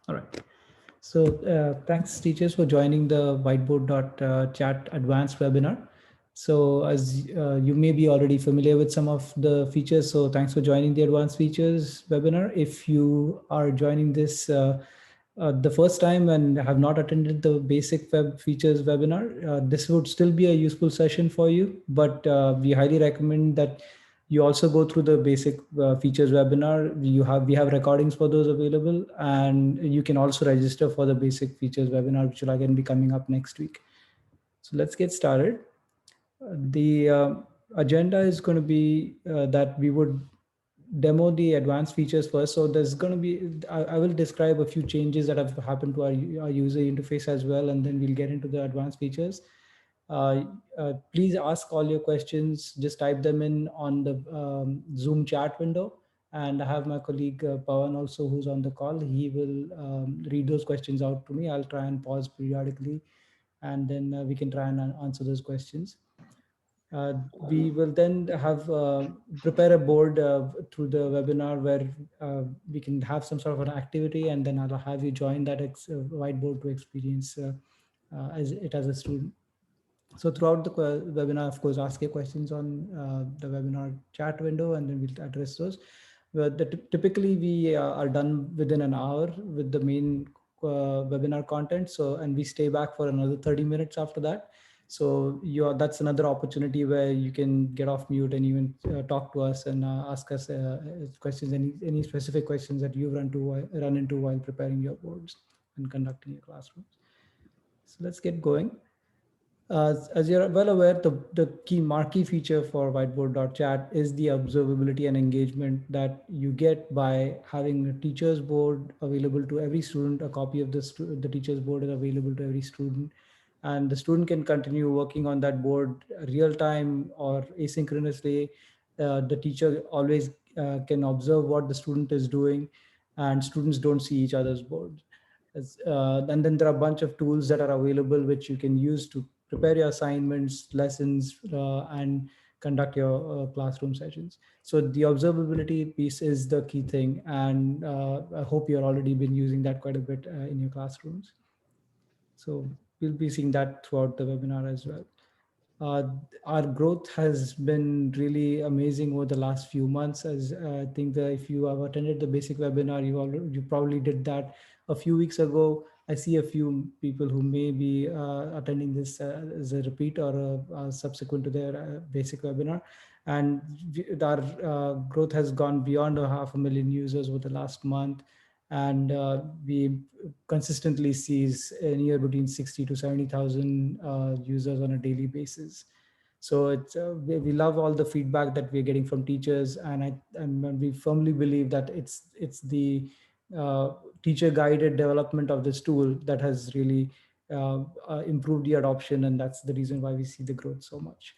All right. So thanks teachers for joining the Whiteboard.chat advanced webinar. So as you may be already familiar with some of the features, so thanks for joining the advanced features webinar. If you are joining this the first time and have not attended the basic web features webinar, this would still be a useful session for you, but we highly recommend that you also go through the basic features webinar. We have recordings for those available, and you can also register for the basic features webinar, which will again be coming up next week. So let's get started. The agenda is going to be that we would demo the advanced features first. So there's going to be, I will describe a few changes that have happened to our user interface as well, and then we'll get into the advanced features. Please ask all your questions, just type them in on the Zoom chat window. And I have my colleague Pawan also, who's on the call. He will read those questions out to me. I'll try and pause periodically, and then we can try and answer those questions. Uh, we will then have prepare a board through the webinar where we can have some sort of an activity, and then I'll have you join that whiteboard to experience as a student. So throughout the webinar, of course, ask your questions on the webinar chat window, and then we'll address those. Typically, we are done within an hour with the main webinar content. So, and we stay back for another 30 minutes after that. So that's another opportunity where you can get off mute and even talk to us and ask us questions, any specific questions that you run into while preparing your boards and conducting your classrooms. So let's get going. As you're well aware, the key marquee feature for Whiteboard.chat is the observability and engagement that you get by having a teacher's board available to every student. A copy of the teacher's board is available to every student, and the student can continue working on that board real time or asynchronously. The teacher always can observe what the student is doing, and students don't see each other's boards. And then there are a bunch of tools that are available which you can use to prepare your assignments, lessons, and conduct your classroom sessions. So the observability piece is the key thing, and I hope you've already been using that quite a bit in your classrooms. So we'll be seeing that throughout the webinar as well. Uh, our growth has been really amazing over the last few months. As I think that if you have attended the basic webinar, you probably did that a few weeks ago. I see a few people who may be attending this as a repeat or subsequent to their basic webinar. And our growth has gone beyond 500,000 users over the last month. And we consistently sees anywhere between 60 to 70,000 users on a daily basis. So we love all the feedback that we're getting from teachers, and we firmly believe that it's the uh, teacher guided development of this tool that has really improved the adoption, and that's the reason why we see the growth so much.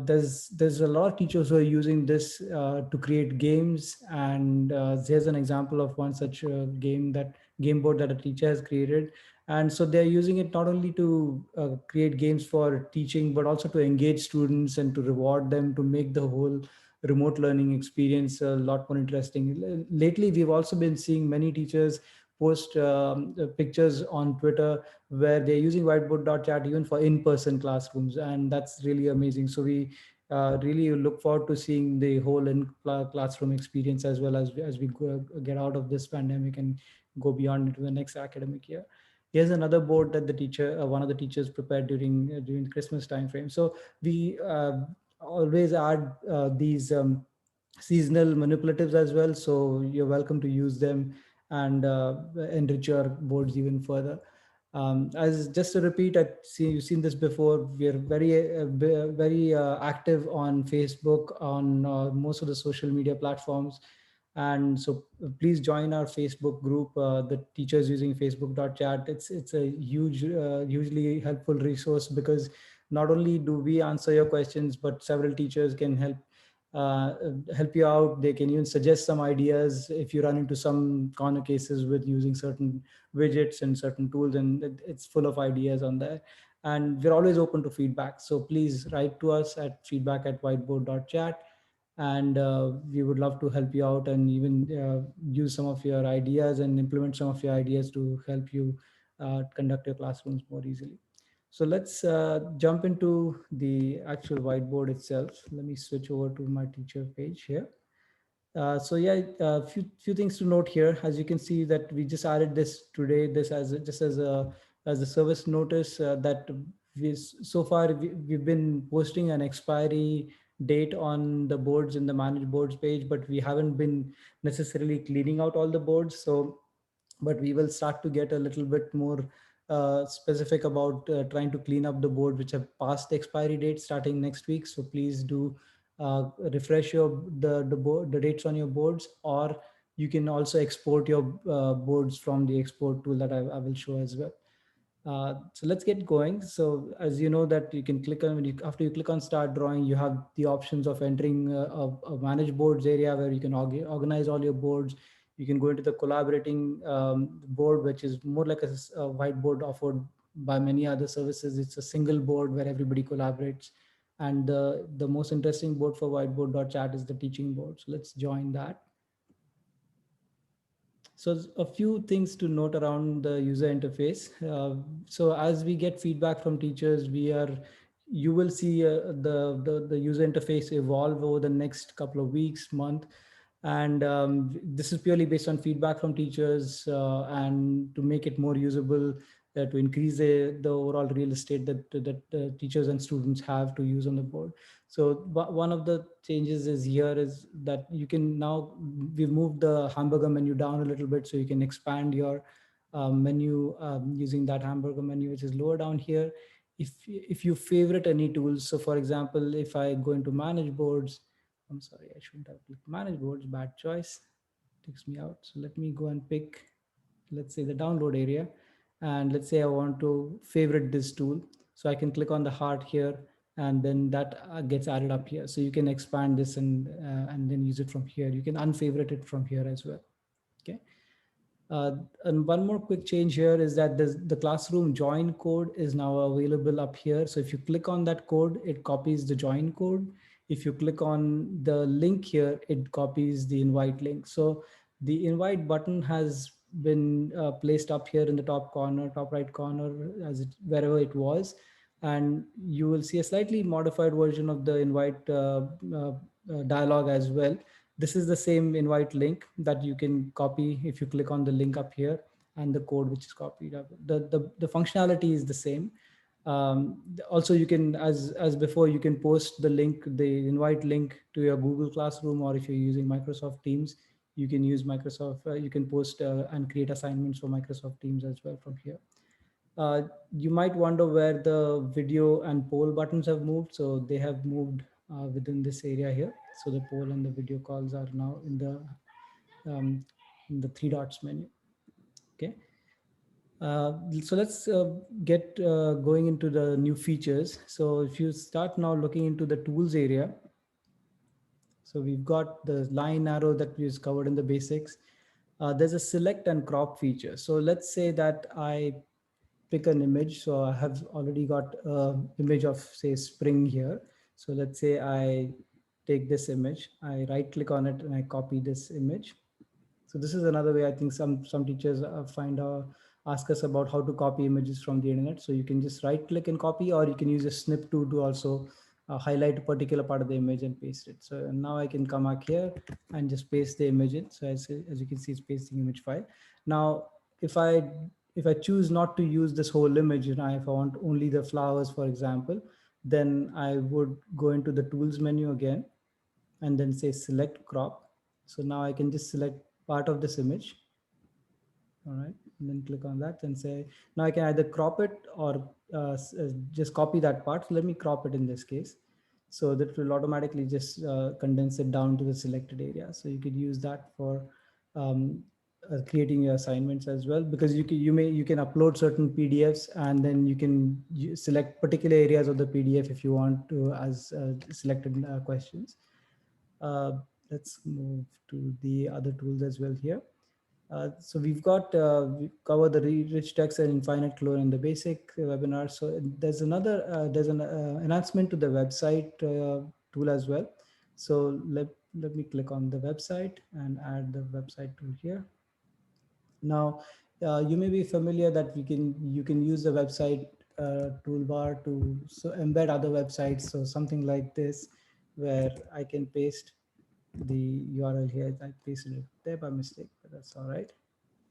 There's a lot of teachers who are using this to create games, and there's an example of one such game board that a teacher has created. And so they're using it not only to create games for teaching, but also to engage students and to reward them, to make the whole remote learning experience a lot more interesting. Lately, we've also been seeing many teachers post pictures on Twitter where they're using Whiteboard.chat even for in-person classrooms, and that's really amazing. So we really look forward to seeing the whole classroom experience as we get out of this pandemic and go beyond into the next academic year. Here's another board that one of the teachers prepared during the Christmas time frame. So we always add these seasonal manipulatives as well. So you're welcome to use them and enrich your boards even further. As just to repeat, you've seen this before. We're very active on Facebook, on most of the social media platforms, and so please join our Facebook group. The teachers using Facebook.chat. It's a hugely helpful resource, because not only do we answer your questions, but several teachers can uh, help you out. They can even suggest some ideas if you run into some corner cases with using certain widgets and certain tools, and it's full of ideas on there. And we're always open to feedback. So please write to us at feedback@whiteboard.chat. and we would love to help you out and even use some of your ideas and implement some of your ideas to help you conduct your classrooms more easily. So let's jump into the actual whiteboard itself. Let me switch over to my teacher page here. So yeah, few things to note here. As you can see that we just added this today, this as just as a service notice that so far we've been posting an expiry date on the boards in the manage boards page, but we haven't been necessarily cleaning out all the boards. So but we will start to get a little bit more specific about trying to clean up the board which have passed the expiry date starting next week. So please do refresh the dates on your boards, or you can also export your boards from the export tool that I will show as well. So let's get going. So as you know that you can click on, after you click on start drawing, you have the options of entering a manage boards area where you can organize all your boards. You can go into the collaborating board, which is more like a whiteboard offered by many other services. It's a single board where everybody collaborates. And the most interesting board for Whiteboard.chat is the teaching board. So let's join that. So a few things to note around the user interface. So as we get feedback from teachers, you will see the user interface evolve over the next couple of weeks, month. And this is purely based on feedback from teachers and to make it more usable, to increase the overall real estate that teachers and students have to use on the board. So one of the changes is here is that you can now, we've moved the hamburger menu down a little bit, so you can expand your menu using that hamburger menu, which is lower down here. If you favorite any tools, so for example, if I go into manage boards, I'm sorry, I shouldn't have clicked manage boards, bad choice, takes me out. So let me go and pick, let's say, the download area, and let's say I want to favorite this tool. So I can click on the heart here, and then that gets added up here. So you can expand this and then use it from here. You can unfavorite it from here as well. Okay. And one more quick change here is that the classroom join code is now available up here. So if you click on that code, it copies the join code. If you click on the link here, it copies the invite link. So the invite button has been placed up here in the top corner, top right corner, wherever it was. And you will see a slightly modified version of the invite dialog as well. This is the same invite link that you can copy if you click on the link up here, and the code which is copied up. The functionality is the same. Also, you can, as before, you can post the invite link to your Google Classroom, or if you're using Microsoft Teams, you can use Microsoft, you can post and create assignments for Microsoft Teams as well from here. You might wonder where the video and poll buttons have moved. So they have moved within this area here. So the poll and the video calls are now um, in the three dots menu. Okay. So let's get going into the new features. So if you start now looking into the tools area, so we've got the line arrow that we covered in the basics. There's a select and crop feature. So let's say that I pick an image. So I have already got an image of, say, spring here. So let's say I take this image, I right click on it and I copy this image. So this is another way I think some teachers ask us about how to copy images from the internet. So you can just right click and copy, or you can use a snip tool to also highlight a particular part of the image and paste it. So now I can come back here and just paste the image in. So as you can see, it's pasting image file. Now, if I choose not to use this whole image, if I want only the flowers, for example, then I would go into the tools menu again and then say select crop. So now I can just select part of this image. All right, and then click on that and say, now I can either crop it or just copy that part. So let me crop it in this case. So that will automatically just condense it down to the selected area. So you could use that for um, creating your assignments as well, because you can upload certain PDFs, and then you can select particular areas of the PDF if you want to as selected questions. Uh, let's move to the other tools as well here. So we covered the rich text and infinite clone in the basic webinar. So there's an enhancement to the website tool as well. So let me click on the website and add the website to here. Now, you may be familiar that you can use the website toolbar to embed other websites. So something like this, where I can paste the URL here. I pasted it there by mistake, but that's all right.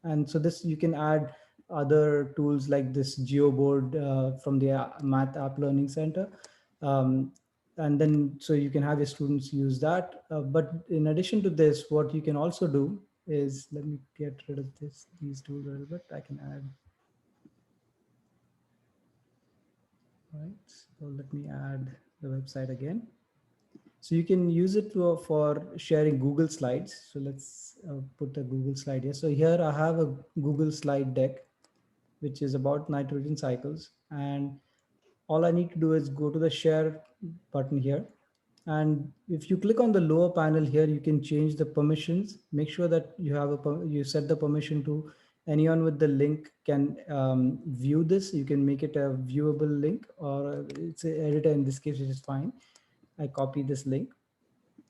And so this, you can add other tools like this geoboard from the Math App Learning Center. Um, and then so you can have your students use that. But in addition to this, what you can also do is, let me get rid of these tools a little bit. I can add, right? So let me add the website again. So you can use it for sharing Google Slides. So let's put the Google slide here. So here I have a Google slide deck, which is about nitrogen cycles. And all I need to do is go to the share button here. And if you click on the lower panel here, you can change the permissions. Make sure that you set the permission to anyone with the link can view this. You can make it a viewable link, or it's an editor in this case, which is fine. I copy this link,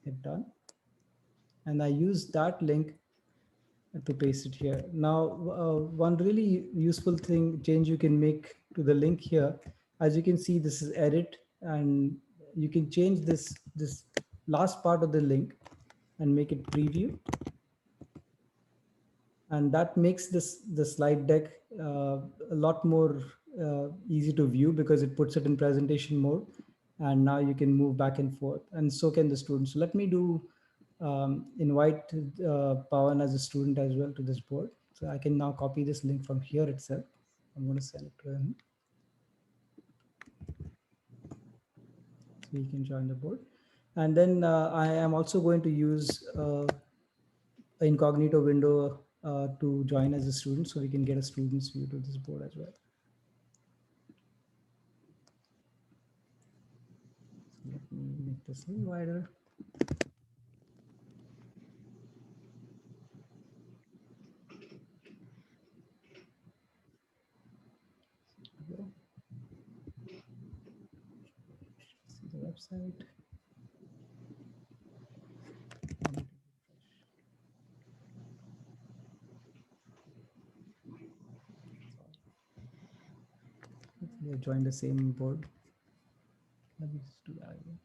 hit done. And I use that link to paste it here. Now, one really useful change you can make to the link here, as you can see, this is edit, and you can change this last part of the link and make it preview. And that makes the slide deck a lot more easy to view, because it puts it in presentation mode, and now you can move back and forth, and so can the students. So let me do invite Pawan as a student as well to this board. So I can now copy this link from here itself. I'm going to send it to him, so he can join the board. And then I am also going to use incognito window to join as a student, so we can get a student's view to this board as well. So let me make this a little wider. See the website. Hopefully I joined the same board. Let me just do that again.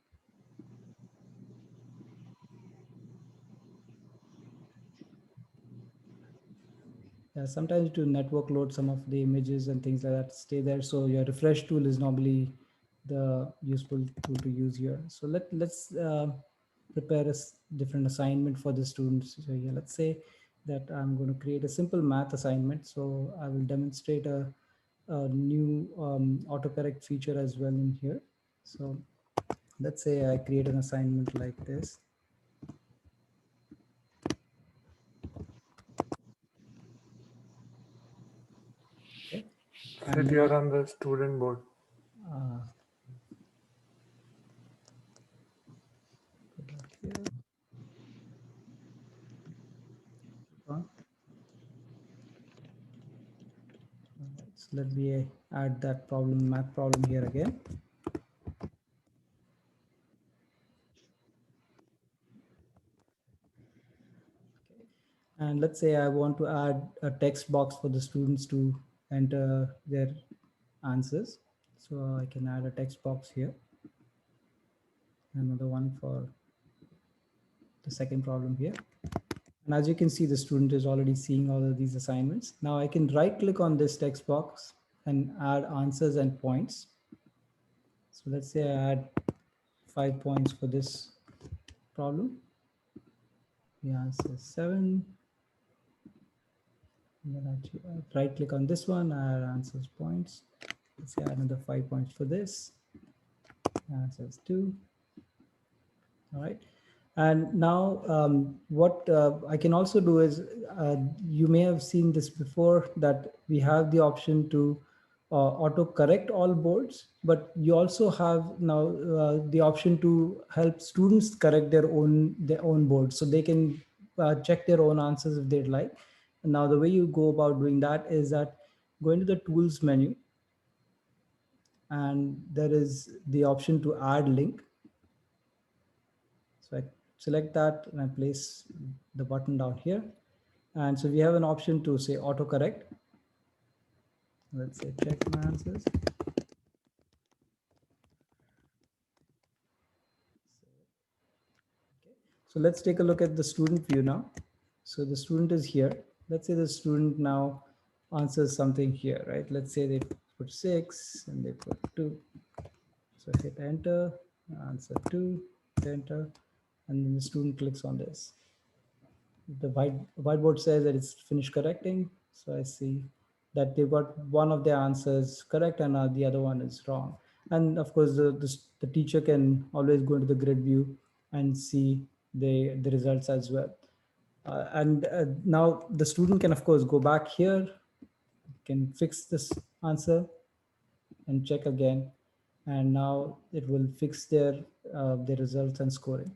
Yeah, sometimes to network load, some of the images and things like that stay there. So your refresh tool is normally the useful tool to use here. So let's prepare a different assignment for the students. So yeah, let's say that I'm going to create a simple math assignment. So I will demonstrate a new autocorrect feature as well in here. So let's say I create an assignment like this. Okay. Said you are on the student board. So let me add that math problem here again. And let's say I want to add a text box for the students to enter their answers. So I can add a text box here. Another one for the second problem here. And as you can see, the student is already seeing all of these assignments. Now I can right click on this text box and add answers and points. So let's say I add 5 points for this problem. The answer is 7. And then actually right click on this one, add answers points. Let's add another 5 points for this. Answers 2. All right. And now what I can also do is, you may have seen this before, that we have the option to auto correct all boards, but you also have now the option to help students correct their own boards, so they can check their own answers if they'd like. And now the way you go about doing that is that go into the tools menu, and there is the option to add link. So So I select that and I place the button down here. And so we have an option to say autocorrect. Let's say check my answers. So let's take a look at the student view now. So the student is here. Let's say the student now answers something here, right? Let's say they put 6 and they put 2. So hit enter, answer 2, hit enter, and then the student clicks on this. The whiteboard says that it's finished correcting. So I see that they've got one of their answers correct and the other one is wrong. And of course, the teacher can always go into the grid view and see the results as well. And now the student can, of course, go back here, can fix this answer and check again, and now it will fix their results and scoring.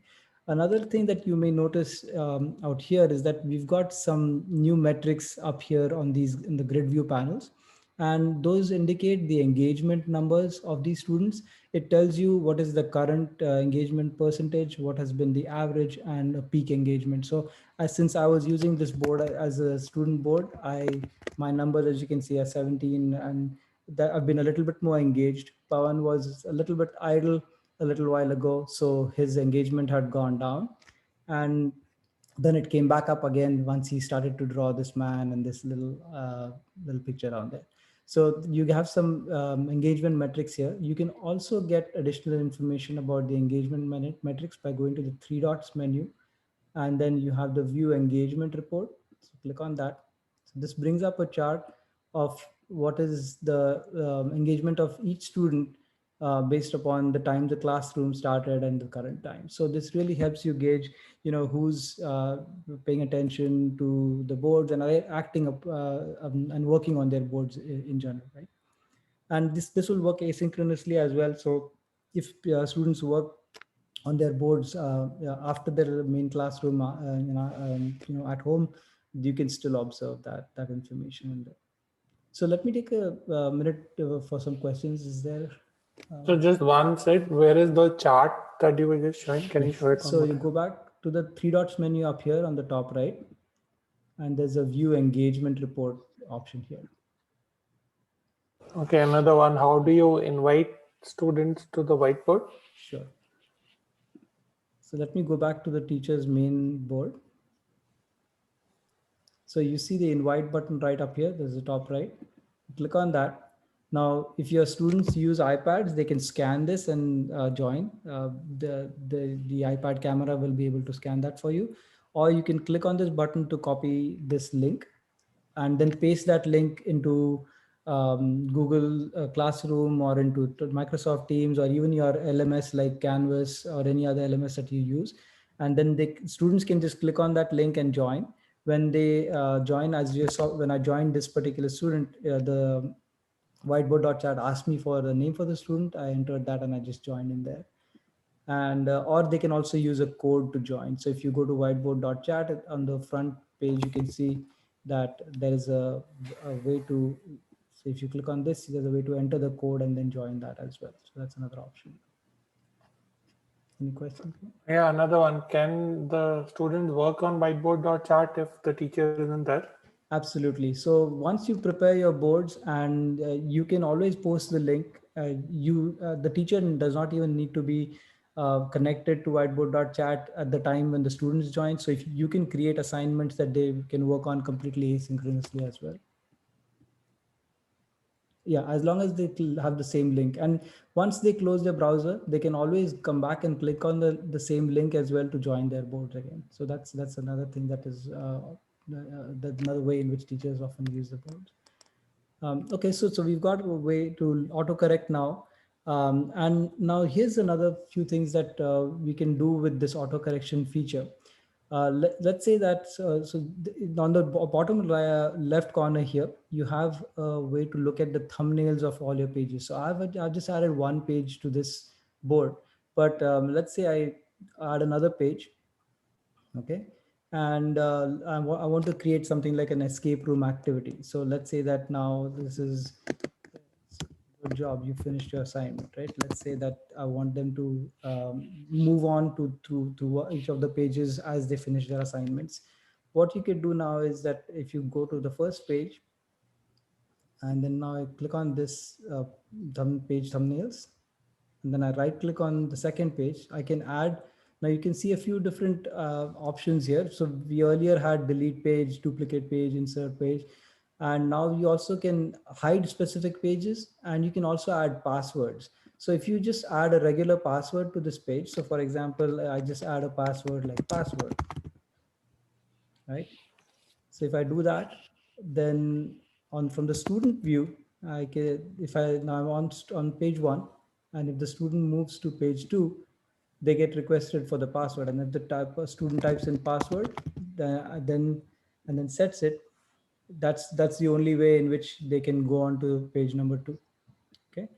Another thing that you may notice out here is that we've got some new metrics up here on these in the grid view panels, and those indicate the engagement numbers of these students. It tells you what is the current engagement percentage, what has been the average, and a peak engagement. So since I was using this board as a student board, my numbers, as you can see, are 17, and that I've been a little bit more engaged. Pawan was a little bit idle a little while ago, so his engagement had gone down. And then it came back up again once he started to draw this man and this little picture on there. So you have some engagement metrics here. You can also get additional information about the engagement metrics by going to the three dots menu, and then you have the view engagement report. So click on that. So this brings up a chart of what is the engagement of each student based upon the time the classroom started and the current time. So this really helps you gauge, who's paying attention to the boards and are acting up and working on their boards in general, right? And this will work asynchronously as well. So if students work on their boards yeah, after their main classroom, at home, you can still observe that information in there. So let me take a minute for some questions. Is there? So just one side, where is the chart that you were just showing? Can you show it one So more you time? go back to the three dots menu up here on the top right, and there's a view engagement report option here. Okay, another one. How do you invite students to the whiteboard? Sure. So let me go back to the teacher's main board. So you see the invite button right up here. There's the top right. Click on that. Now, if your students use iPads, they can scan this and join. The iPad camera will be able to scan that for you. Or you can click on this button to copy this link and then paste that link into Google Classroom or into Microsoft Teams or even your LMS like Canvas or any other LMS that you use. And then students can just click on that link and join. When they join, as you saw, when I joined this particular student, the Whiteboard.chat asked me for the name for the student. I entered that and I just joined in there. And or they can also use a code to join. So if you go to Whiteboard.chat on the front page, you can see that there is a way to, so if you click on this, there's a way to enter the code and then join that as well. So that's another option. Any questions? Yeah, another one. Can the students work on whiteboard.chat if the teacher isn't there? Absolutely. So once you prepare your boards, and you can always post the link, the teacher does not even need to be connected to whiteboard.chat at the time when the students join. So if you can create assignments that they can work on completely asynchronously as well. Yeah, as long as they have the same link. And once they close their browser, they can always come back and click on the same link as well to join their board again. So that's another thing that is that's another way in which teachers often use the boards. Okay, so we've got a way to autocorrect now. And now here's another few things that we can do with this autocorrection feature. Let's say that on the bottom left corner here, you have a way to look at the thumbnails of all your pages. So I've just added one page to this board, but let's say I add another page. Okay. And I want to create something like an escape room activity. So let's say that now this is Good job, you finished your assignment, right? Let's say that I want them to move on to each of the pages as they finish their assignments. What you could do now is that if you go to the first page, and then now I click on this page thumbnails, and then I right click on the second page. I can add, now you can see a few different options here. So we earlier had delete page, duplicate page, insert page, and now you also can hide specific pages, and you can also add passwords. So if you just add a regular password to this page, so for example, I just add a password like password, right? So if I do that, then on from the student view, I can, if I now I'm on page one, and if the student moves to page two, they get requested for the password. And if the student types in password, then and then sets it, that's the only way in which they can go on to page number two. Okay.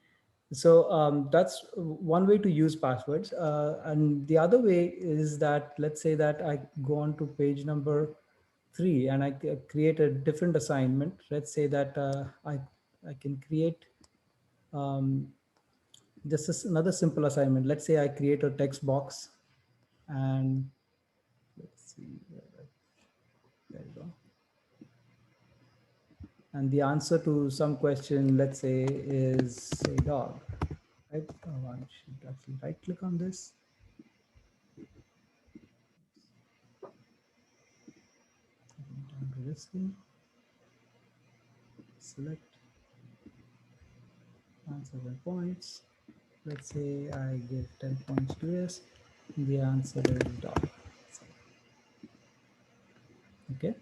So that's one way to use passwords. And the other way is that, let's say that I go on to page number three and I create a different assignment. Let's say that I can create, um, this is another simple assignment. Let's say I create a text box, and let's see, there you go. And the answer to some question, let's say, is say dog, right? Oh, I should actually right click on this. Down to this thing, select answers and points. Let's say I give 10 points to this. The answer is dog. Okay.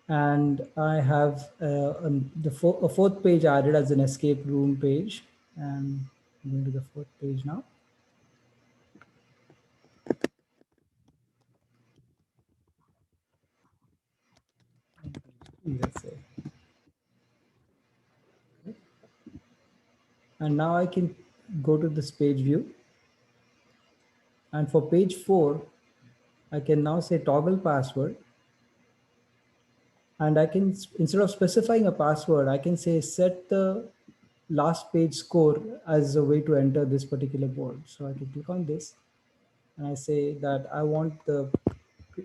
And I have a fourth page added as an escape room page. And I'm going to the fourth page now. Let's say. Okay. And now I can go to this page view. And for page 4, I can now say toggle password. And I can, instead of specifying a password, I can say set the last page score as a way to enter this particular board. So I can click on this and I say that I want the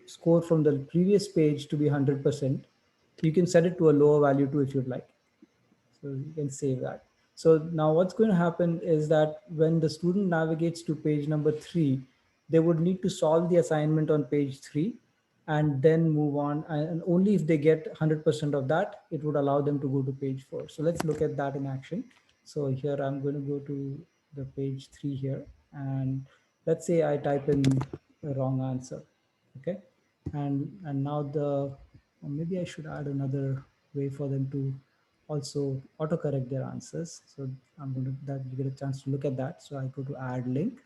score from the previous page to be 100%. You can set it to a lower value too if you'd like. So you can save that. So now what's going to happen is that when the student navigates to page number 3, they would need to solve the assignment on page 3 and then move on. And only if they get 100% of that, it would allow them to go to page 4. So let's look at that in action. So here I'm going to go to the page 3 here. And let's say I type in the wrong answer. Okay. And now or maybe I should add another way for them to also autocorrect their answers. So I'm going to, that you get a chance to look at that. So I go to add link.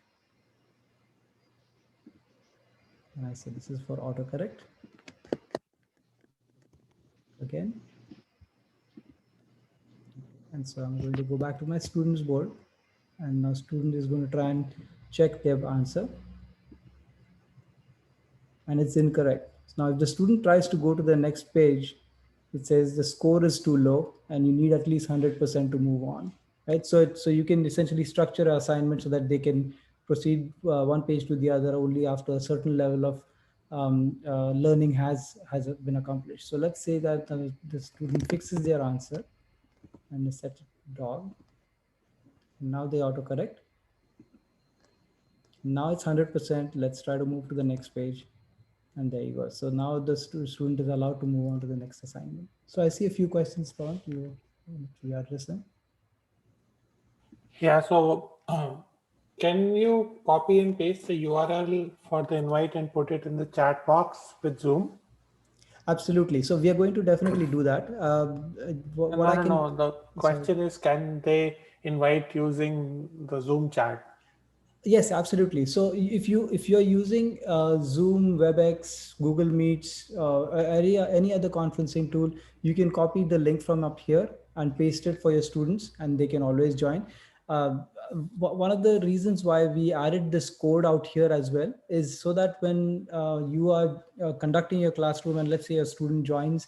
And I say this is for autocorrect. Again. And so I'm going to go back to my students board. And now student is going to try and check their answer. And it's incorrect. So now if the student tries to go to the next page, it says the score is too low and you need at least 100% to move on, right? So you can essentially structure an assignment so that they can proceed one page to the other only after a certain level of learning has been accomplished. So let's say that the student fixes their answer and they set dog. And now they autocorrect. Now it's 100%. Let's try to move to the next page. And there you go. So now the student is allowed to move on to the next assignment. So I see a few questions, Pawan. You address them. Yeah, so can you copy and paste the URL for the invite and put it in the chat box with Zoom? Absolutely. So we are going to definitely do that. No. The question is, can they invite using the Zoom chat? Yes, absolutely. So if you're using Zoom, WebEx, Google Meets, any other conferencing tool, you can copy the link from up here and paste it for your students, and they can always join. One of the reasons why we added this code out here as well is so that when you are conducting your classroom, and let's say a student joins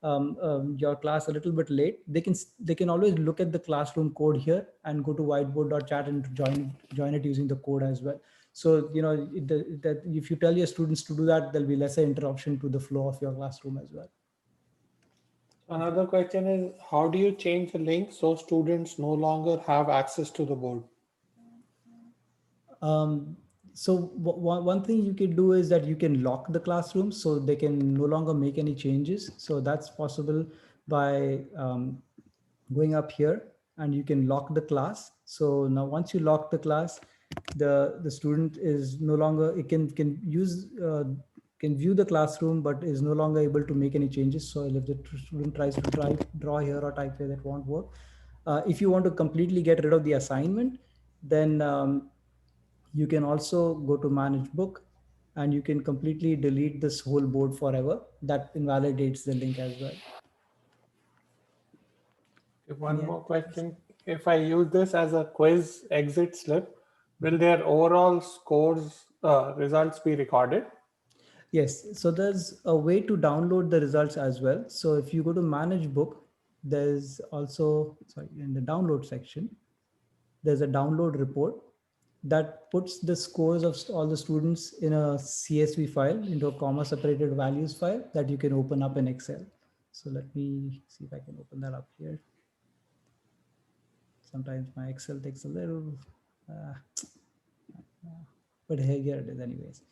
your class a little bit late, they can always look at the classroom code here and go to whiteboard.chat and join it using the code as well. So that if you tell your students to do that, there'll be lesser interruption to the flow of your classroom as well. Another question is, how do you change the link so students no longer have access to the board? So one thing you can do is that you can lock the classroom so they can no longer make any changes. So that's possible by going up here, and you can lock the class. So now once you lock the class, the student is no longer, it can use can view the classroom but is no longer able to make any changes. So if the student tries to draw here or type here, that won't work. If you want to completely get rid of the assignment, then you can also go to manage book, and you can completely delete this whole board forever. That invalidates the link as well. One more question. If I use this as a quiz exit slip, will their overall scores results be recorded? Yes, so there's a way to download the results as well. So if you go to manage book, there's also, sorry, in the download section, there's a download report that puts the scores of all the students in a CSV file, into a comma separated values file that you can open up in Excel. So let me see if I can open that up here. Sometimes my Excel takes a little, but here it is anyways.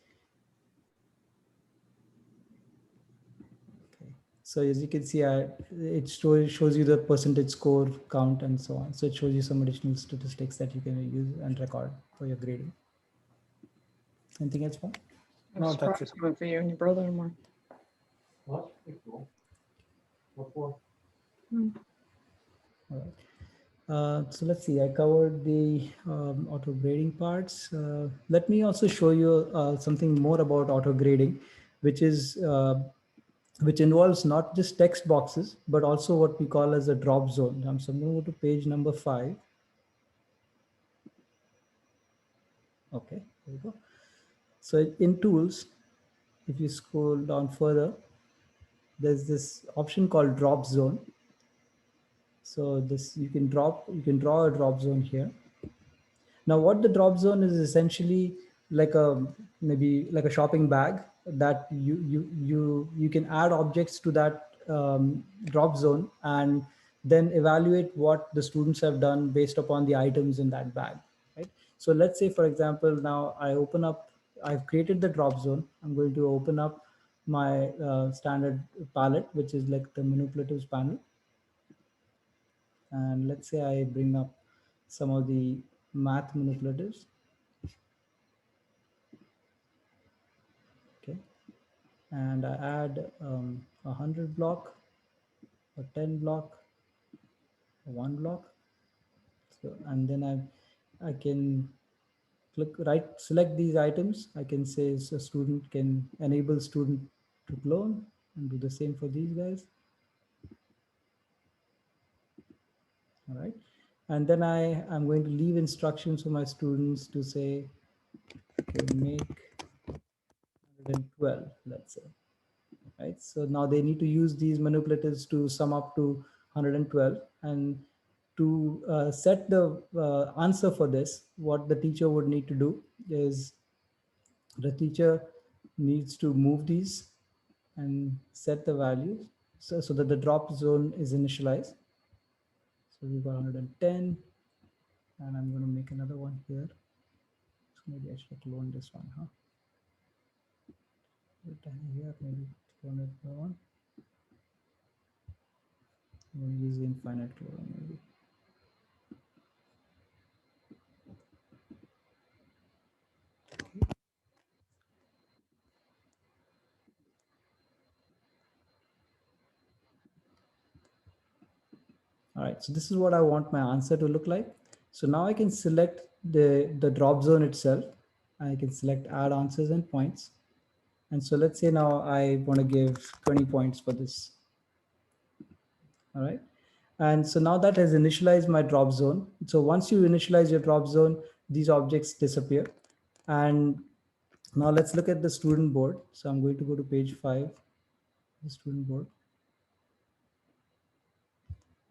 So as you can see, it shows you the percentage score count and so on. So it shows you some additional statistics that you can use and record for your grading. Anything else, Paul? No, that's it. For you and your brother and more. What? What for? All right. So let's see, I covered the auto grading parts. Let me also show you something more about auto grading, which involves not just text boxes, but also what we call as a drop zone. So I'm going to go to page number 5. Okay, there we go. So in tools, if you scroll down further, there's this option called drop zone. So this you can draw a drop zone here. Now what the drop zone is essentially like maybe like a shopping bag that you can add objects to that drop zone, and then evaluate what the students have done based upon the items in that bag, right? So let's say, for example, now I've created the drop zone. I'm going to open up my standard palette, which is like the manipulatives panel. And let's say I bring up some of the math manipulatives. Okay, and I add 100 block, a 10 block, a 1 block. So, and then I can select these items. I can say, so student can enable student to clone, and do the same for these guys. All right, and then I'm going to leave instructions for my students to say, okay, make 112, let's say. Right, so now they need to use these manipulatives to sum up to 112, and to set the answer for this, what the teacher would need to do is the teacher needs to move these and set the values so that the drop zone is initialized. So we've got 110, and I'm going to make another one here. So maybe I should clone this one, huh? Here, maybe clone it one. We'll use the infinite cloning maybe. All right, so this is what I want my answer to look like. So now I can select the drop zone itself. I can select add answers and points. And so let's say now I want to give 20 points for this. All right. And so now that has initialized my drop zone. So once you initialize your drop zone, these objects disappear. And now let's look at the student board. So I'm going to go to page 5, the student board.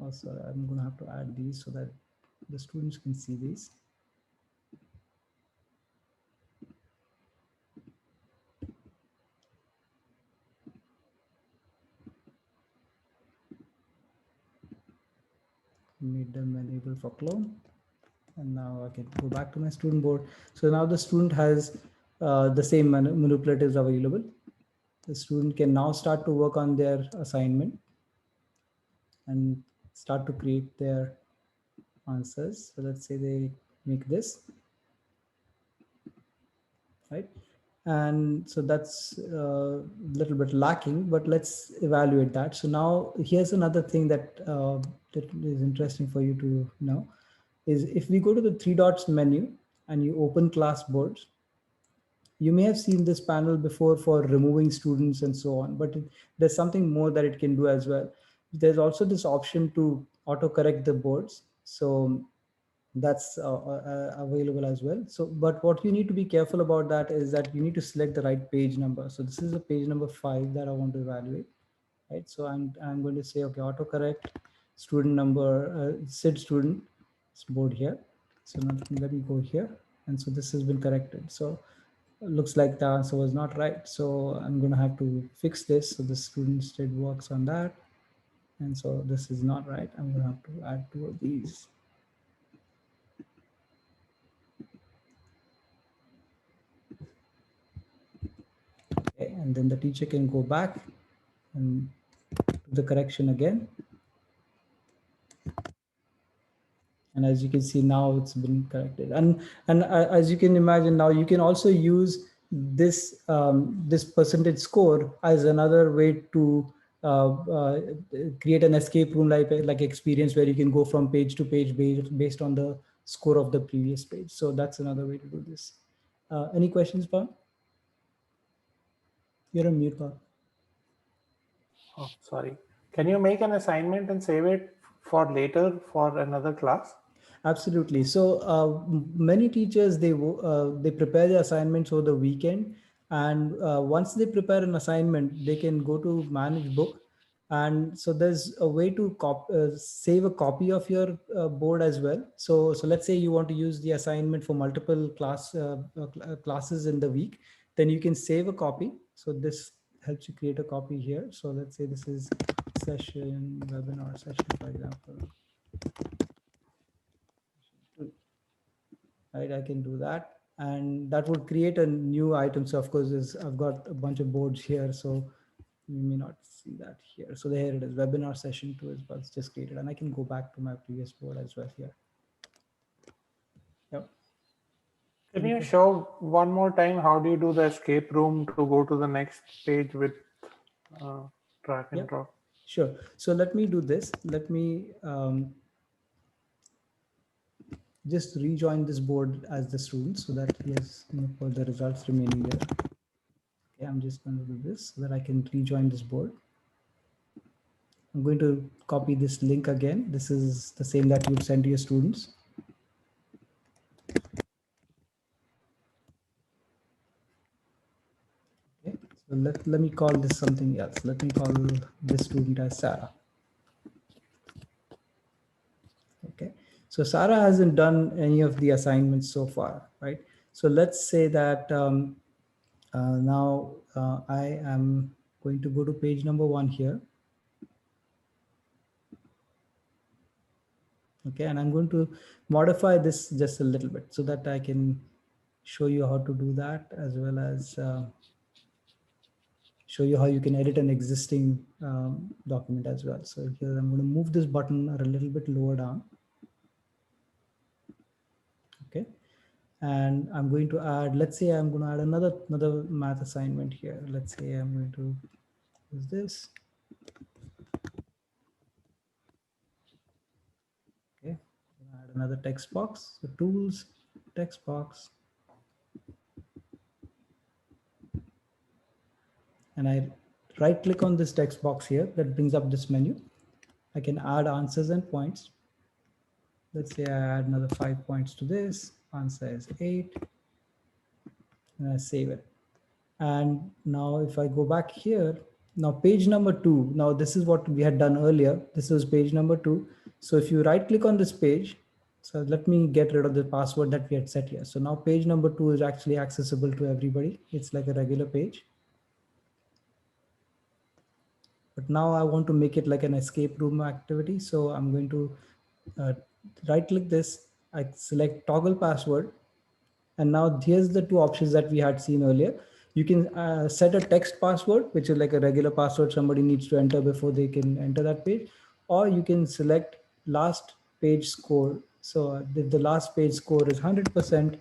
Oh, sorry, I'm going to have to add these so that the students can see these. Made them enable for clone. And now I can go back to my student board. So now the student has the same manipulatives available. The student can now start to work on their assignment and start to create their answers. So let's say they make this, right? And so that's a little bit lacking, but let's evaluate that. So now here's another thing that, that is interesting for you to know is if we go to the three dots menu and you open class boards, you may have seen this panel before for removing students and so on, but there's something more that it can do as well. There's also this option to autocorrect the boards. So that's available as well. So, but what you need to be careful about that is that you need to select the right page number. So this is a page number 5 that I want to evaluate, right? So I'm going to say, okay, autocorrect student number, SID student board here. So now let me go here. And so this has been corrected. So looks like the answer was not right. So I'm going to have to fix this. So the student did works on that. And so this is not right. I'm going to have to add two of these. Okay, and then the teacher can go back and do the correction again. And as you can see, now it's been corrected. And as you can imagine, now you can also use this this percentage score as another way to create an escape room like experience where you can go from page to page based on the score of the previous page. So that's another way to do this. Any questions, Paul? You're on mute, Paul. Oh, sorry. Can you make an assignment and save it for later for another class? Absolutely. So many teachers, they prepare the assignments over the weekend, and once they prepare an assignment, they can go to manage book, and so there's a way to save a copy of your board as well. So let's say you want to use the assignment for multiple classes in the week, then you can save a copy. So this helps you create a copy here. So let's say this is session, webinar session, for example. Right, I can do that, and that would create a new item. So of course I've got a bunch of boards here, so you may not see that here. So there it is, webinar session 2 is what's just created, and I can go back to my previous board as well here. Yep. Can you show one more time how do you do the escape room to go to the next page with drag and drop? Sure. So let me do this. Let me just rejoin this board as the student so that he has for the results remaining there. Okay, I'm just going to do this so that I can rejoin this board. I'm going to copy this link again. This is the same that you've sent to your students. Okay, so let me call this something else. Let me call this student as Sarah. Okay, so Sarah hasn't done any of the assignments so far, right? So let's say that now I am going to go to page number 1 here. Okay, and I'm going to modify this just a little bit so that I can show you how to do that, as well as show you how you can edit an existing document as well. So here I'm going to move this button a little bit lower down. Okay, and I'm going to add, let's say I'm going to add another math assignment here. Let's say I'm going to use this. Okay, add another text box. So tools, text box. And I right click on this text box here that brings up this menu. I can add answers and points. Let's say I add another 5 points to this. Answer is 8. And I save it. And now if I go back here, Now page number 2, now this is what we had done earlier. This was page number 2. So if you right click on this page, so let me get rid of the password that we had set here. So now page number 2 is actually accessible to everybody. It's like a regular page. But now I want to make it like an escape room activity. So I'm going to right click this, I select toggle password. And now here's the two options that we had seen earlier. You can set a text password, which is like a regular password somebody needs to enter before they can enter that page. Or you can select last page score. So if the last page score is 100%,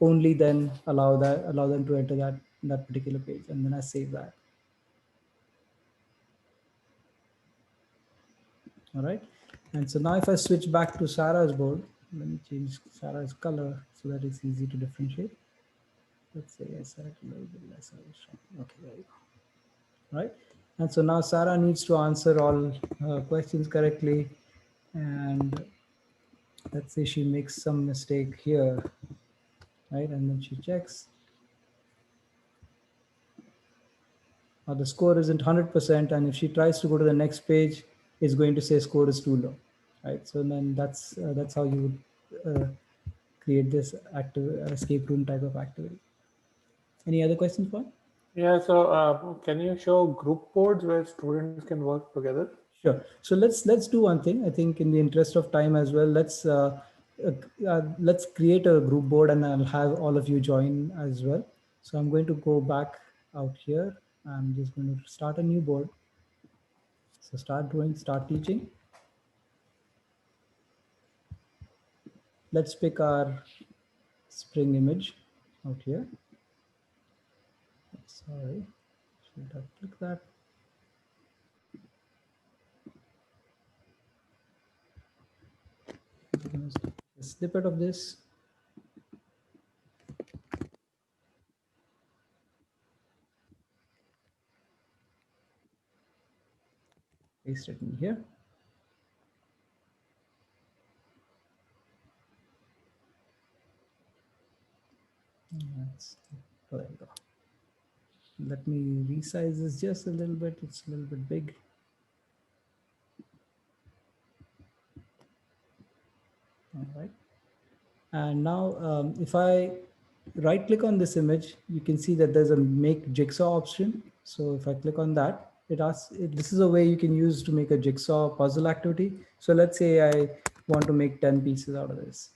only then allow them to enter that particular page. And then I save that. All right. And so now if I switch back to Sarah's board, let me change Sarah's color so that it's easy to differentiate. Let's say I select a little bit less. Okay, there you go. Right. And so now Sarah needs to answer all questions correctly. And let's say she makes some mistake here, right? And then she checks. Now the score isn't 100%. And if she tries to go to the next page, it's going to say score is too low, right? So then that's how you would create this active escape room type of activity. Any other questions, Paul? Yeah, so can you show group boards where students can work together? Sure. So let's do one thing. I think in the interest of time as well, let's create a group board, and I'll have all of you join as well. So I'm going to go back out here. I'm just going to start a new board. So start teaching. Let's pick our spring image out here. Sorry, should have clicked that. A snippet of this. Paste it in here. Oh, there you go. Let me resize this just a little bit. It's a little bit big. All right. And now if I right click on this image, you can see that there's a make jigsaw option. So if I click on that, this is a way you can use to make a jigsaw puzzle activity. So let's say I want to make 10 pieces out of this.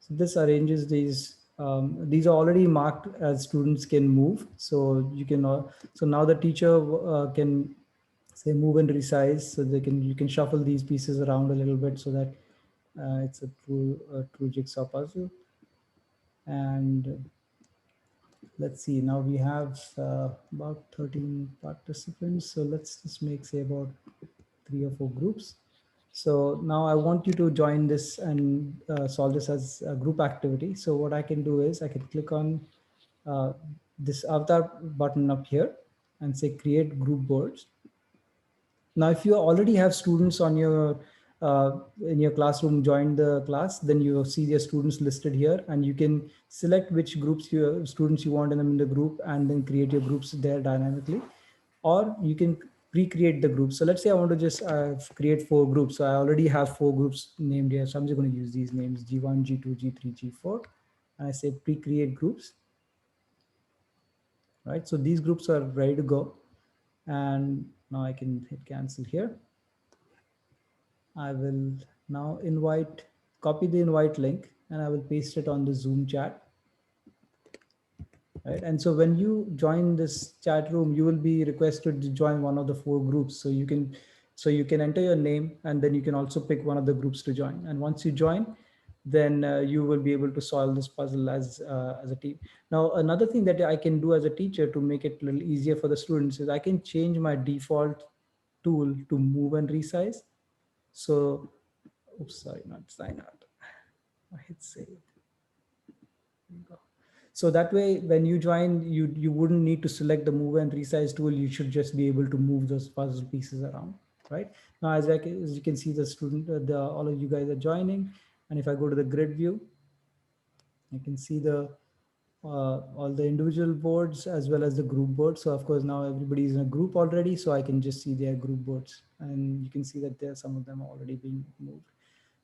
So this arranges these. These are already marked as students can move. So you can. So now the teacher can say move and resize. So you can shuffle these pieces around a little bit so that it's a true jigsaw puzzle. And let's see. Now we have about 13 participants. So let's just make say about 3 or 4 groups. So now I want you to join this and solve this as a group activity. So what I can do is I can click on uh, this avatar button up here and say create group boards. Now, if you already have students on your in your classroom join the class, then you see your students listed here, and you can select which groups your students you want them in the group, and then create your groups there dynamically, or you can recreate the groups. So let's say I want to just create 4 groups. So I already have 4 groups named here. So I'm just going to use these names G1, G2, G3, G4, and I say pre-create groups. Right. So these groups are ready to go, and now I can hit cancel here. I will now copy the invite link, and I will paste it on the Zoom chat. Right. And so when you join this chat room, you will be requested to join one of the 4 groups. So you can enter your name, and then you can also pick one of the groups to join. And once you join, then you will be able to solve this puzzle as a team. Now, another thing that I can do as a teacher to make it a little easier for the students is I can change my default tool to move and resize. So oops, sorry, not sign out. I hit save. So that way, when you join, you wouldn't need to select the move and resize tool. You should just be able to move those puzzle pieces around, right? Now, as you can see, the student, all of you guys are joining. And if I go to the grid view, I can see the all the individual boards as well as the group board. So of course now everybody is in a group already, so I can just see their group boards, and you can see that there some of them are already being moved.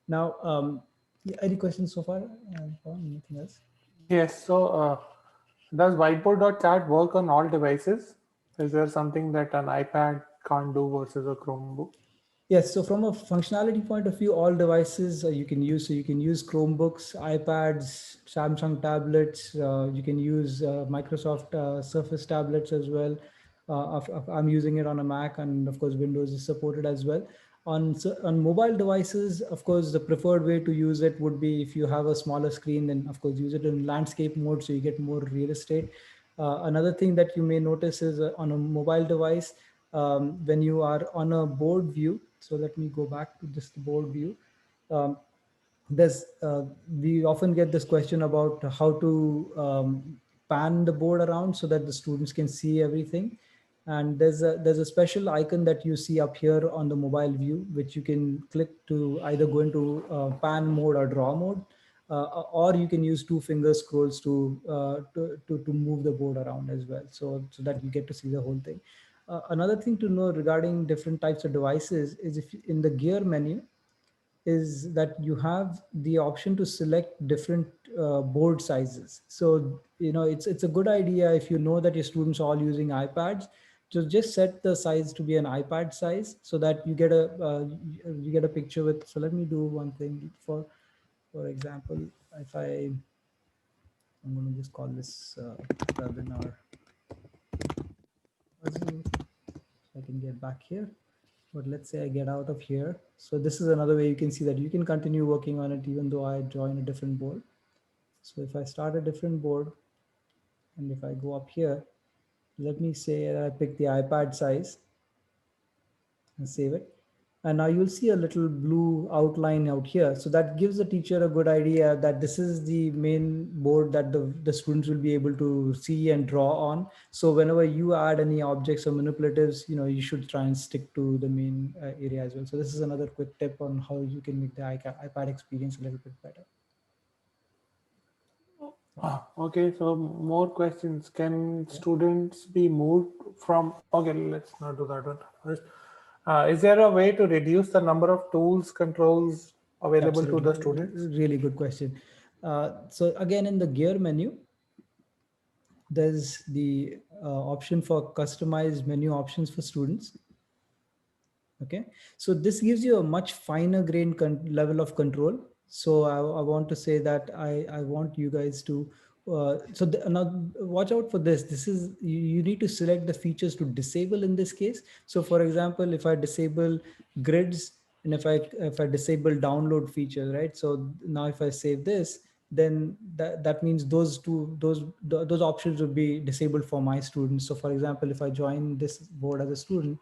Now, yeah, any questions so far? Anything else? Yes. So, does Whiteboard.chat work on all devices? Is there something that an iPad can't do versus a Chromebook? Yes, so from a functionality point of view, all devices you can use. So you can use Chromebooks, iPads, Samsung tablets. You can use Microsoft Surface tablets as well. I'm using it on a Mac, and of course, Windows is supported as well. On mobile devices, of course, the preferred way to use it would be if you have a smaller screen, then of course use it in landscape mode so you get more real estate. Another thing that you may notice is on a mobile device, when you are on a board view. So let me go back to this board view. Um, there's We often get this question about how to pan the board around so that the students can see everything. And there's a special icon that you see up here on the mobile view, which you can click to either go into pan mode or draw mode, or you can use two finger scrolls to move the board around as well, so that you get to see the whole thing. Another thing to know regarding different types of devices is if in the gear menu, is that you have the option to select different board sizes. So it's a good idea if you know that your students are all using iPads, to just set the size to be an iPad size so that you get a picture with. So let me do one thing for example. If I'm going to just call this webinar puzzle. I can get back here, but let's say I get out of here. So this is another way you can see that you can continue working on it even though I join a different board. So if I start a different board, and if I go up here, let me say that I pick the iPad size and save it. And now you'll see a little blue outline out here. So that gives the teacher a good idea that this is the main board that the students will be able to see and draw on. So whenever you add any objects or manipulatives, you should try and stick to the main area as well. So this is another quick tip on how you can make the iPad experience a little bit better. Okay, so more questions. Can students be moved from? Okay, let's not do that one first. Is there a way to reduce the number of tools, controls available to the students? Really good question. So again, in the gear menu, there's the option for customized menu options for students. Okay, so this gives you a much finer grained level of control. So I want to say that I want you guys to now watch out for this. This is you need to select the features to disable in this case. So for example, if I disable grids, and if I disable download feature, right? So now if I save this, then that means those options would be disabled for my students. So for example, if I join this board as a student,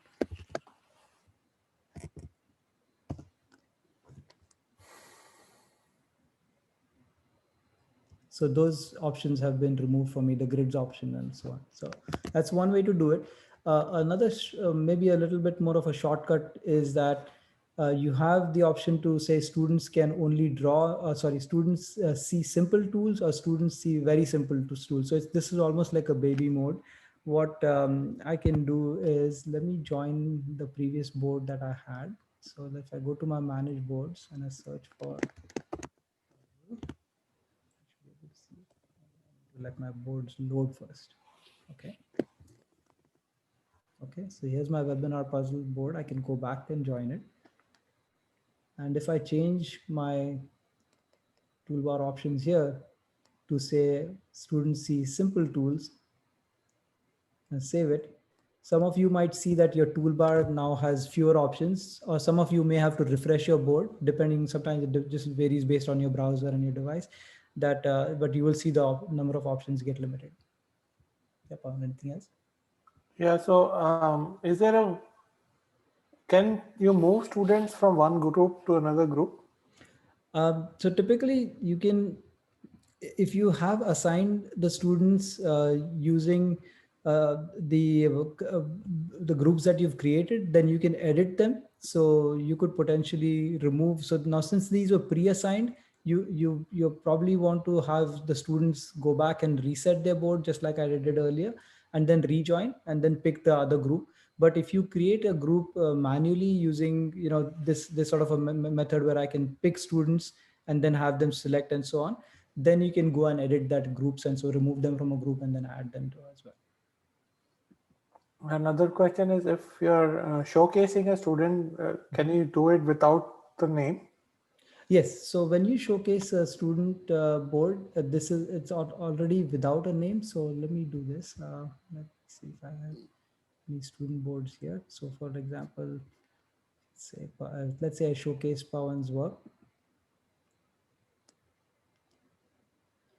so those options have been removed for me, the grids option and so on. So that's one way to do it. Another maybe a little bit more of a shortcut is that you have the option to say students can only students see simple tools, or students see very simple tools. So this is almost like a baby mode. What I can do is, let me join the previous board that I had. So if I go to my manage boards and I search for, let my boards load first. Okay. Okay, so here's my webinar puzzle board. I can go back and join it. And if I change my toolbar options here to say students see simple tools and save it, some of you might see that your toolbar now has fewer options, or some of you may have to refresh your board, depending. Sometimes it just varies based on your browser and your device. But you will see the number of options get limited. Yep. Anything else? Yeah. So, can you move students from one group to another group? So typically you can, if you have assigned the students using the groups that you've created, then you can edit them. So you could potentially remove. So now, since these were pre-assigned, you probably want to have the students go back and reset their board just like I did earlier, and then rejoin and then pick the other group. But if you create a group manually using this sort of a method where I can pick students and then have them select and so on, then you can go and edit that groups and so remove them from a group and then add them to as well. Another question is, if you're showcasing a student, can you do it without the name? Yes. So when you showcase a student board, it's already without a name. So let me do this. Let's see if I have any student boards here. So for example, let's say I showcase Pawan's work.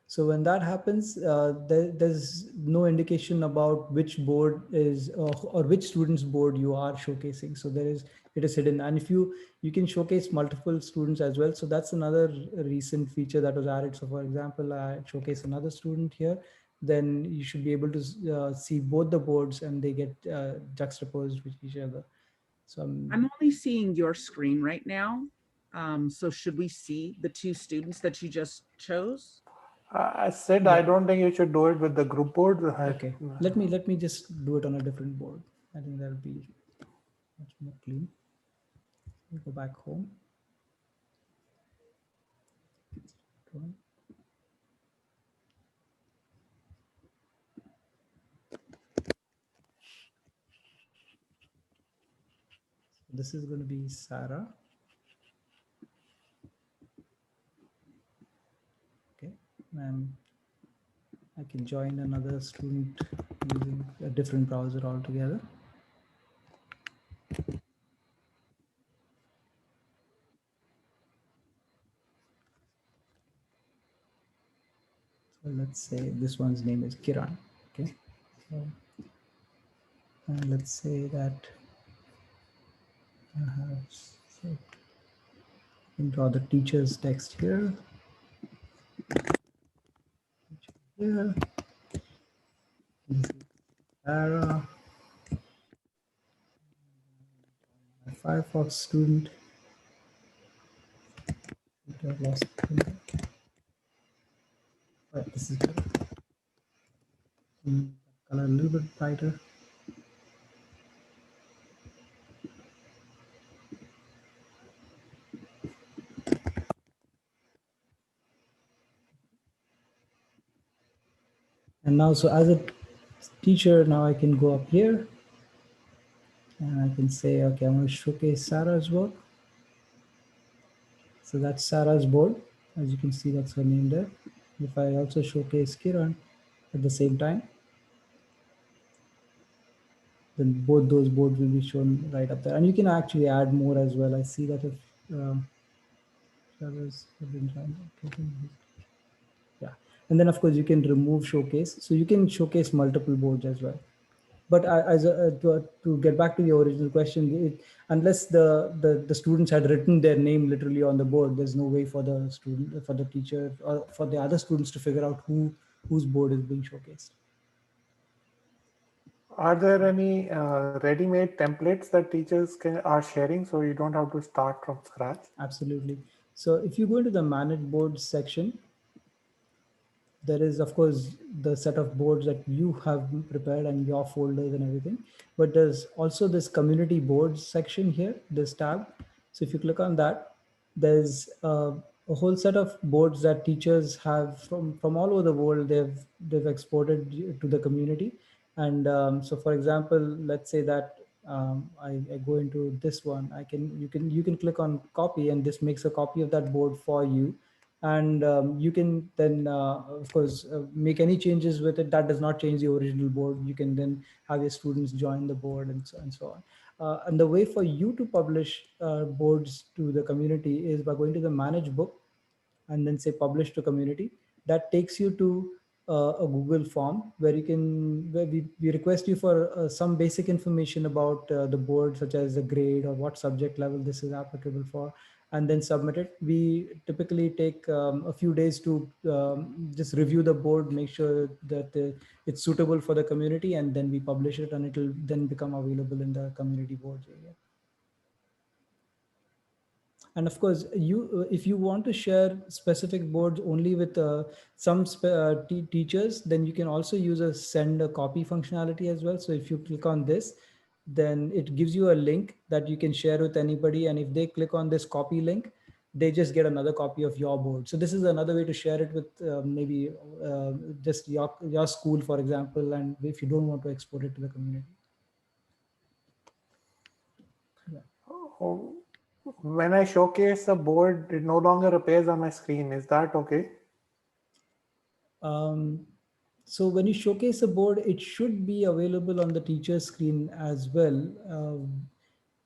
So when that happens, there's no indication about which board is or which student's board you are showcasing. So it is hidden. And if you can showcase multiple students as well. So that's another recent feature that was added. So for example, I showcase another student here, then you should be able to see both the boards and they get juxtaposed with each other. So I'm only seeing your screen right now. So should we see the two students that you just chose? I said, I don't think you should do it with the group board. Okay, let me just do it on a different board. I think that'll be much more clean. We go back home. So this is going to be Sarah. Okay, and I can join another student using a different browser altogether. So let's say this one's name is Kiran. Okay, so and let's say that I have, so I can draw the teacher's text here. Here. This is Sarah, my Firefox student. I lost it. Right, this is better. Color a little bit brighter. And now, so as a teacher, now I can go up here and I can say, okay, I'm going to showcase Sarah's work. So that's Sarah's board. As you can see, that's her name there. If I also showcase Kiran at the same time, then both those boards will be shown right up there. And you can actually add more as well. I see that if Sarah's been trying to, yeah. And then of course you can remove showcase. So you can showcase multiple boards as well. But to get back to the original question, unless the students had written their name literally on the board, there's no way for the student, for the teacher, or for the other students to figure out whose board is being showcased. Are there any ready-made templates that teachers are sharing, so you don't have to start from scratch? Absolutely. So if you go into the manage boards section, there is of course the set of boards that you have prepared and your folders and everything, but there's also this community boards section here, this tab. So if you click on that, there's a whole set of boards that teachers have from all over the world. They've exported to the community. And so for example, let's say that I go into this one, you can click on copy and this makes a copy of that board for you. And you can then of course make any changes with it that does not change the original board. You can then have your students join the board and so on. And the way for you to publish boards to the community is by going to the manage book and then say publish to community. That takes you to a Google form where we request you for some basic information about the board, such as the grade or what subject level this is applicable for, and then submit it. We typically take a few days to just review the board, make sure that it's suitable for the community, and then we publish it, and it will then become available in the community boards area. And of course, if you want to share specific boards only with some teachers, then you can also use a send a copy functionality as well. So if you click on this, then it gives you a link that you can share with anybody. And if they click on this copy link, they just get another copy of your board. So this is another way to share it with maybe just your school, for example, and if you don't want to export it to the community. Oh, when I showcase a board, it no longer appears on my screen. Is that okay? So when you showcase a board, it should be available on the teacher's screen as well.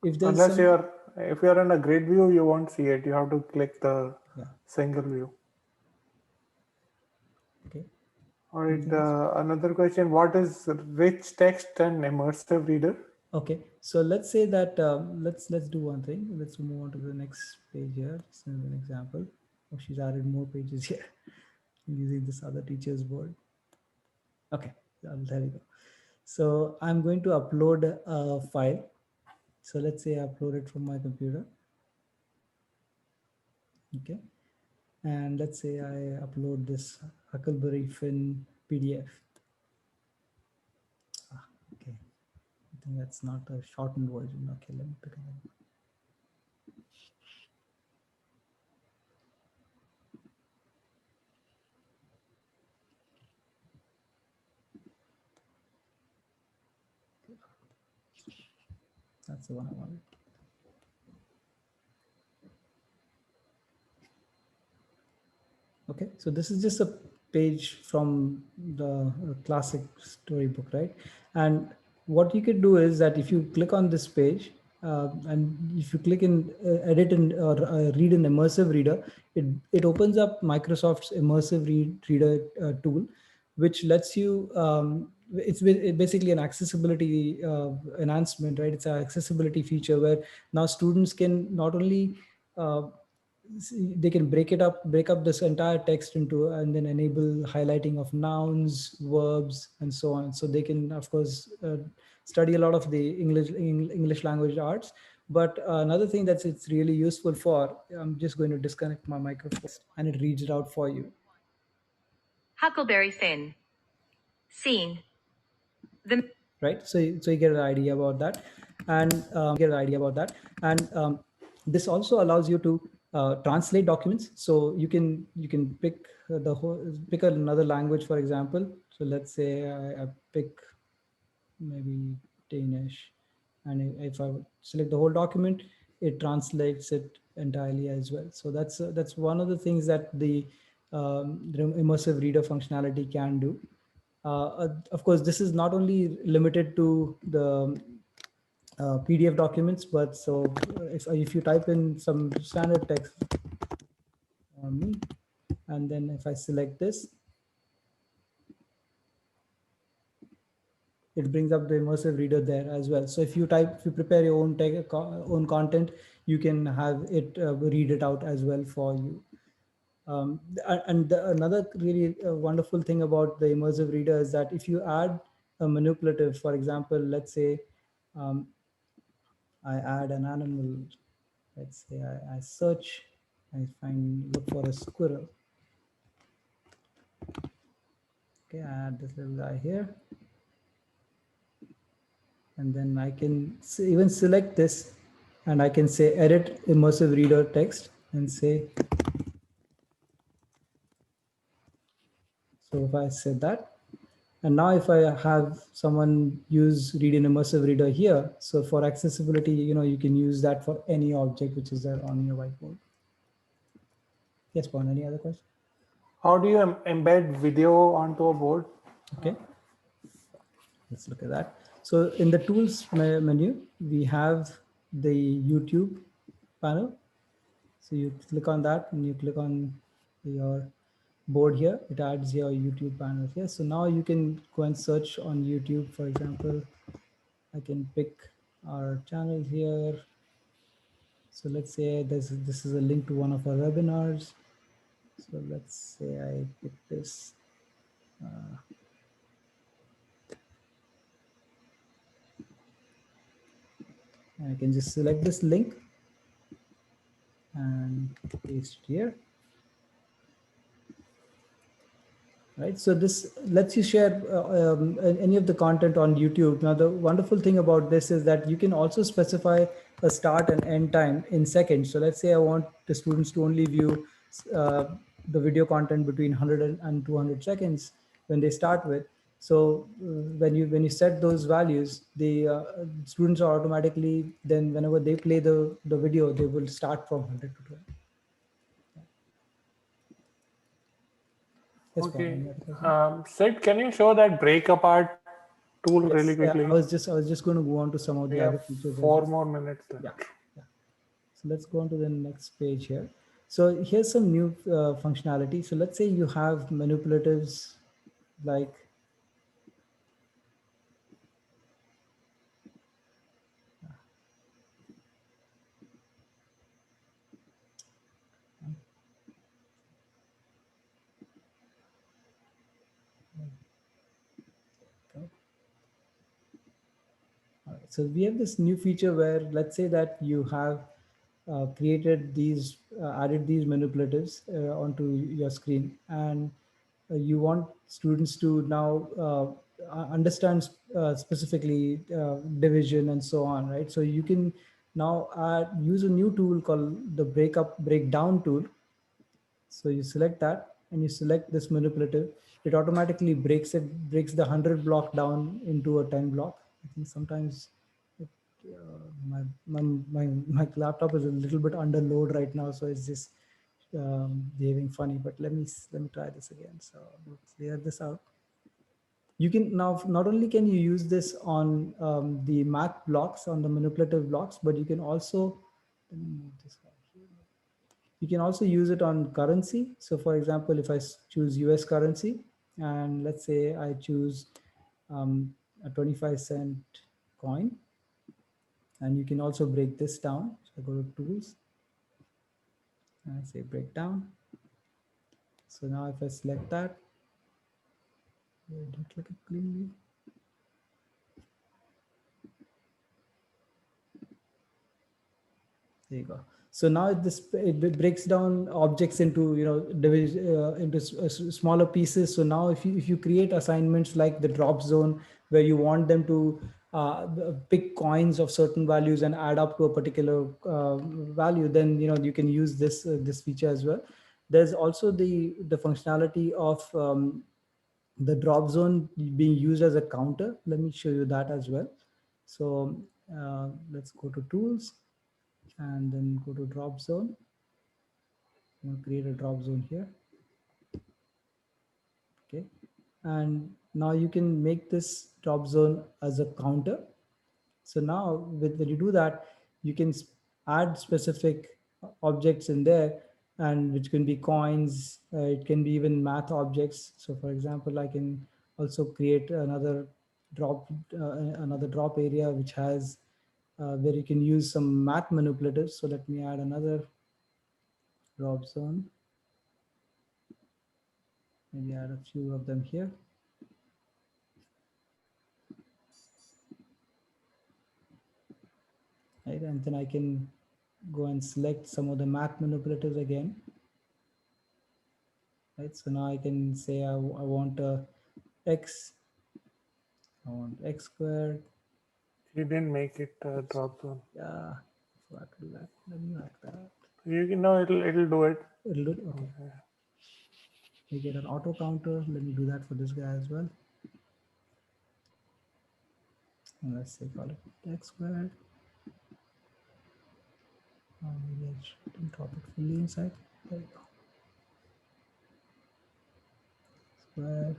If there's Unless some, if you're in a grid view, you won't see it. You have to click the yeah, single view. okay. All right. Anything else? Another question: what is rich text and immersive reader? Okay, so let's say that let's do one thing. Let's move on to the next page here. Just as an example. Oh, she's added more pages here using this other teacher's board. Okay, there you go. So I'm going to upload a file. So let's say I upload it from my computer. Okay, and let's say I upload this Huckleberry Finn PDF. Okay, I think that's not a shortened version. Okay, let me pick it up. That's the one I wanted. Okay, so this is just a page from the classic storybook, right? And what you could do is that if you click on this page and if you click in edit and or read an immersive reader, it opens up Microsoft's immersive reader tool, which lets you it's basically an accessibility enhancement, right? It's an accessibility feature where now students can not only they can break up this entire text into and then enable highlighting of nouns, verbs, and so on. So they can, of course, study a lot of the English language arts. But another thing that's it's really useful for, I'm just going to disconnect my microphone and it reads it out for you. Huckleberry Finn. Scene. Right, so you get an idea about that, and this also allows you to translate documents. So you can pick another language, for example. So let's say I pick maybe Danish, and if I select the whole document, it translates it entirely as well. So that's one of the things that the immersive reader functionality can do. Of course, this is not only limited to the PDF documents, but so if you type in some standard text on me, and then if I select this, it brings up the immersive reader there as well. So if you prepare your own content, you can have it read it out as well for you. Another really wonderful thing about the immersive reader is that if you add a manipulative, for example, let's say um, I add an animal. Let's say I search, look for a squirrel. Okay, I add this little guy here. And then I can even select this and I can say edit immersive reader text and say, so if I said that, and now if I have someone use read in immersive reader here, so for accessibility, you can use that for any object which is there on your whiteboard. Yes, Pawan, any other question? How do you embed video onto a board? Okay, let's look at that. So in the tools menu, we have the YouTube panel. So you click on that and you click on your board here. It adds your YouTube panel here. So now you can go and search on YouTube. For example, I can pick our channel here. So let's say this is a link to one of our webinars. So let's say I pick this. I can just select this link paste it here. Right, so this lets you share any of the content on YouTube. Now, the wonderful thing about this is that you can also specify a start and end time in seconds. So let's say I want the students to only view the video content between 100 and 200 seconds when they start with. So when you set those values, the students are automatically, then whenever they play the video, they will start from 100 to 200. Yes, Paul, Okay. any other questions? Sid, can you show that break apart tool really Yes, quickly? I was just going to go on to some of We the have other features as 4 well. more minutes left. Yeah, yeah. So let's go on to the next page here. So here's some new functionality. So let's say you have manipulatives like so we have this new feature where let's say that you have created these, added these manipulatives onto your screen, and you want students to now understand specifically division and so on, right? So you can now use a new tool called the breakdown tool. So you select that and you select this manipulative. It automatically breaks the 100 block down into a 10 block. I think sometimes it, my laptop is a little bit under load right now, so it's just behaving funny. But let me try this again. So let's clear this out. You can now not only can you use this on the math blocks, on the manipulative blocks, but you can also, let me move this out here. You can also use it on currency. So for example, if I choose US currency, and let's say I choose a 25-cent coin, and you can also break this down. So I go to tools and I say breakdown. So now if I select that, I didn't click it cleanly. There you go. So now it breaks down objects into into smaller pieces. So now if you create assignments like the drop zone where you want them to pick coins of certain values and add up to a particular value, then you can use this feature as well. There's also the functionality of the drop zone being used as a counter. Let me show you that as well. So let's go to tools and then go to drop zone. I'm going to create a drop zone here. Okay. And now you can make this drop zone as a counter. So now when you do that, you can add specific objects in there, and which can be coins. It can be even math objects. So for example, I can also create another drop area, which has where you can use some math manipulatives. So let me add another drop zone. Maybe add a few of them here. Right, and then I can go and select some of the math manipulatives again. Right, so now I can say I want x, I want x squared. You didn't make it drop zone. Yeah, I forgot to do that. Let me like that. You can know it'll do it. It'll do it. Okay. We get an auto counter. Let me do that for this guy as well. And let's say call it x squared. Maybe I shouldn't drop it fully inside. There you go. Square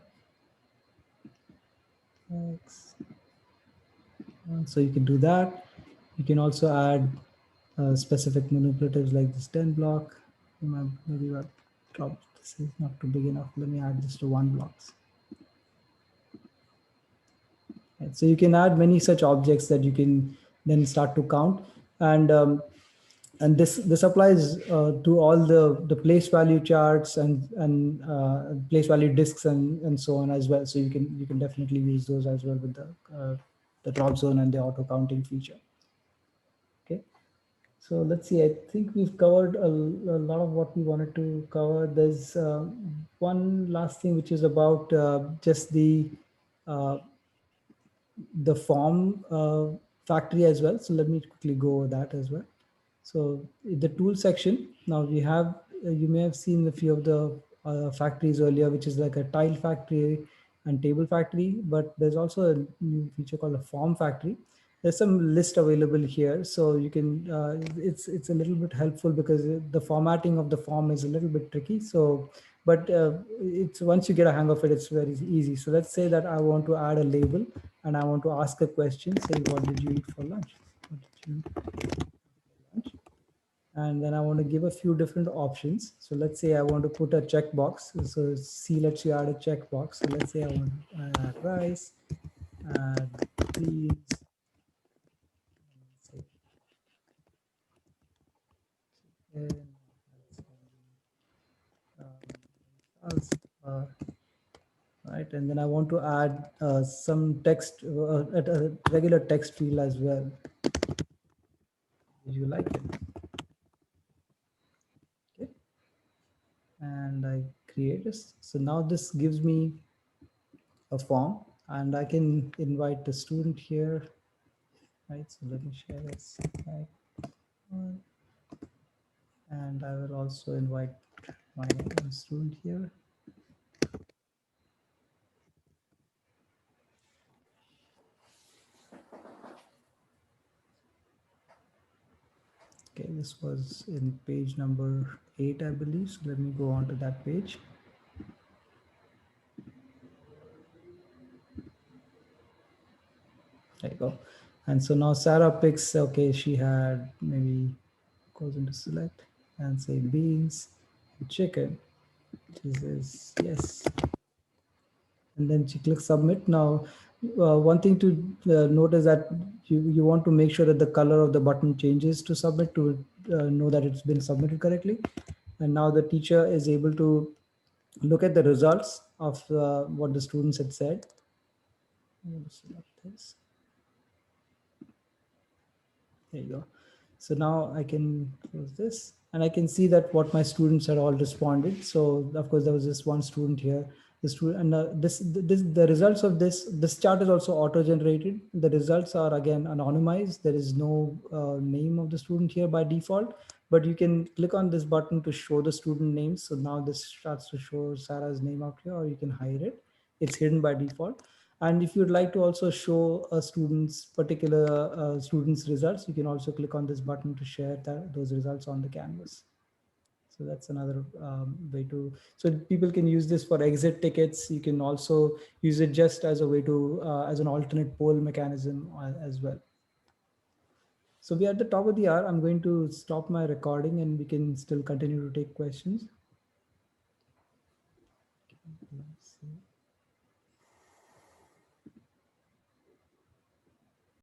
x. And so you can do that. You can also add specific manipulatives like this 10 block. Maybe I'll drop this is not too big enough. Let me add this to 1 blocks. Right, so you can add many such objects that you can then start to count, and this applies to all the place value charts and place value disks and so on as well. So you can definitely use those as well with the drop zone and the auto counting feature. Okay. So let's see, I think we've covered a lot of what we wanted to cover. There's one last thing, which is about just uh, the form factory as well. So let me quickly go over that as well. So in the tool section, now we have, you may have seen a few of the factories earlier, which is like a tile factory and table factory, but there's also a new feature called a form factory. There's some list available here. So you can, it's a little bit helpful because the formatting of the form is a little bit tricky. So, but it's, once you get a hang of it, it's very easy. So let's say that I want to add a label and I want to ask a question, say, what did you eat for lunch? What did you eat for lunch? And then I want to give a few different options. So let's say I want to put a checkbox. So C lets you add a checkbox. So let's say I want to add rice, add beans, say chicken, salsa, right? And then I want to add some text, at a regular text field as well. Did you like it? Okay. And I create this. So now this gives me a form, and I can invite the student here, right? So let me share this, right? And I will also invite my student here. Okay, this was in page number 8, I believe. So let me go on to that page. There you go. And so now Sarah picks, okay, she had, maybe goes into select and say beans and chicken. She says yes. And then she clicks submit. Now, one thing to note is that you want to make sure that the color of the button changes to submit to know that it's been submitted correctly. And now the teacher is able to look at the results of what the students had said. I'm going to select this. There you go. So now I can close this and I can see that what my students had all responded. So of course there was this one student here, the student, and the results of this chart is also auto generated. The results are again anonymized. There is no name of the student here by default, but you can click on this button to show the student names. So now this starts to show Sarah's name out here, or you can hide it. It's hidden by default. And if you'd like to also show a student's particular student's results, you can also click on this button to share those results on the canvas. So that's another way to, so people can use this for exit tickets. You can also use it just as a way to, as an alternate poll mechanism as well. So we are at the top of the hour. I'm going to stop my recording and we can still continue to take questions.